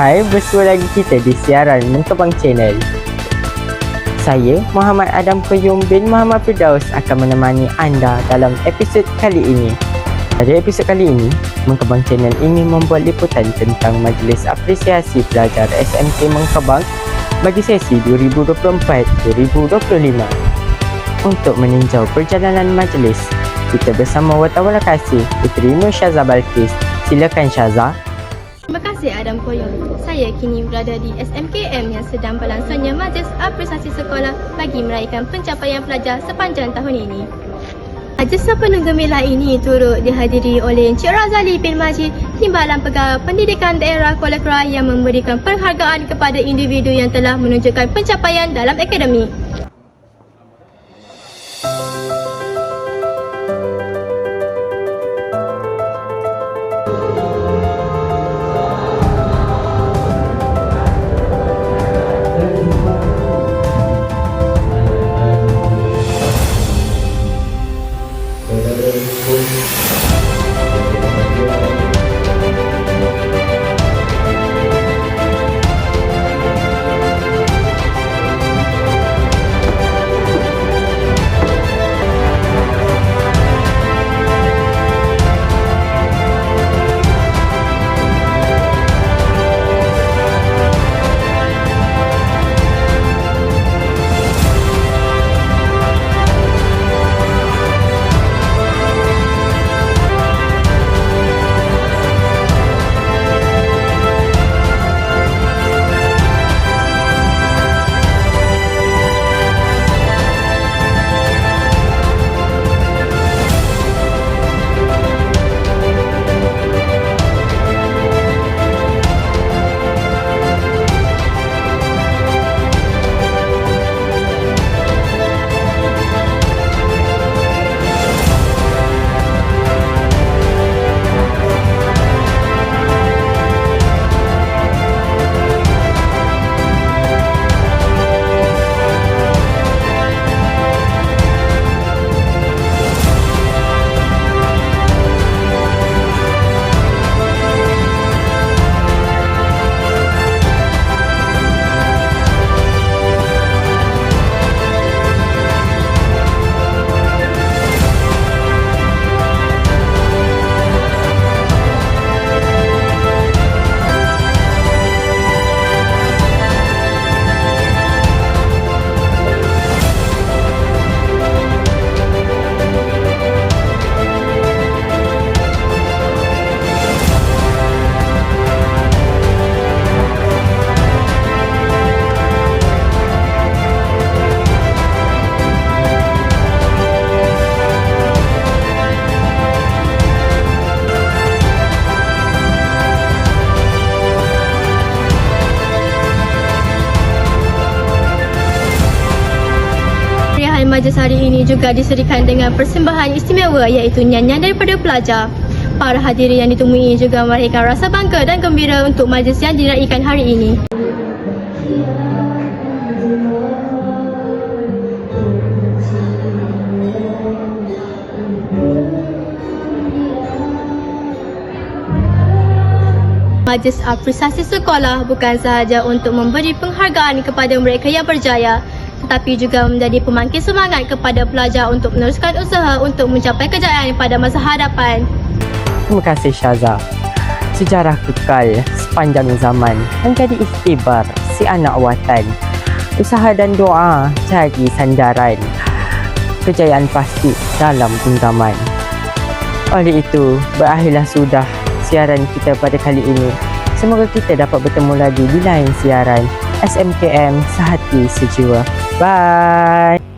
Hai, bersua lagi kita di siaran Mengkembang Channel. Saya, Muhammad Adam Qayyum bin Muhammad Firdaus akan menemani anda dalam episod kali ini. Pada episod kali ini, Mengkembang Channel ingin membuat liputan tentang Majlis Apresiasi Pelajar SMK Mengkembang bagi sesi 2024-2025. Untuk meninjau perjalanan majlis, kita bersama wartawan lokasi Puteri Nur Syazah Balkis. Silakan Syazah. Terima kasih Adam Qayyum. Saya kini berada di SMKM yang sedang berlangsungnya Majlis Apresiasi Sekolah bagi meraihkan pencapaian pelajar sepanjang tahun ini. Majlis penuh gemilang ini turut dihadiri oleh Encik Razali bin Majid, Timbalan Pegawai Pendidikan Daerah Kuala Krai yang memberikan penghargaan kepada individu yang telah menunjukkan pencapaian dalam akademik. Majlis hari ini juga diserikan dengan persembahan istimewa iaitu nyanyian daripada pelajar. Para hadirin yang ditemui juga meraikan rasa bangga dan gembira untuk majlis yang diraikan hari ini. Majlis Apresiasi Sekolah bukan sahaja untuk memberi penghargaan kepada mereka yang berjaya, tetapi juga menjadi pembangkit semangat kepada pelajar untuk meneruskan usaha untuk mencapai kejayaan pada masa hadapan. Terima kasih Syazah. Sejarah kekal sepanjang zaman menjadi ikhtibar si anak watan. Usaha dan doa jadi sandaran. Kejayaan pasti dalam genggaman. Oleh itu, berakhirlah sudah siaran kita pada kali ini. Semoga kita dapat bertemu lagi di lain siaran SMKM Sehati Sejiwa. Bye.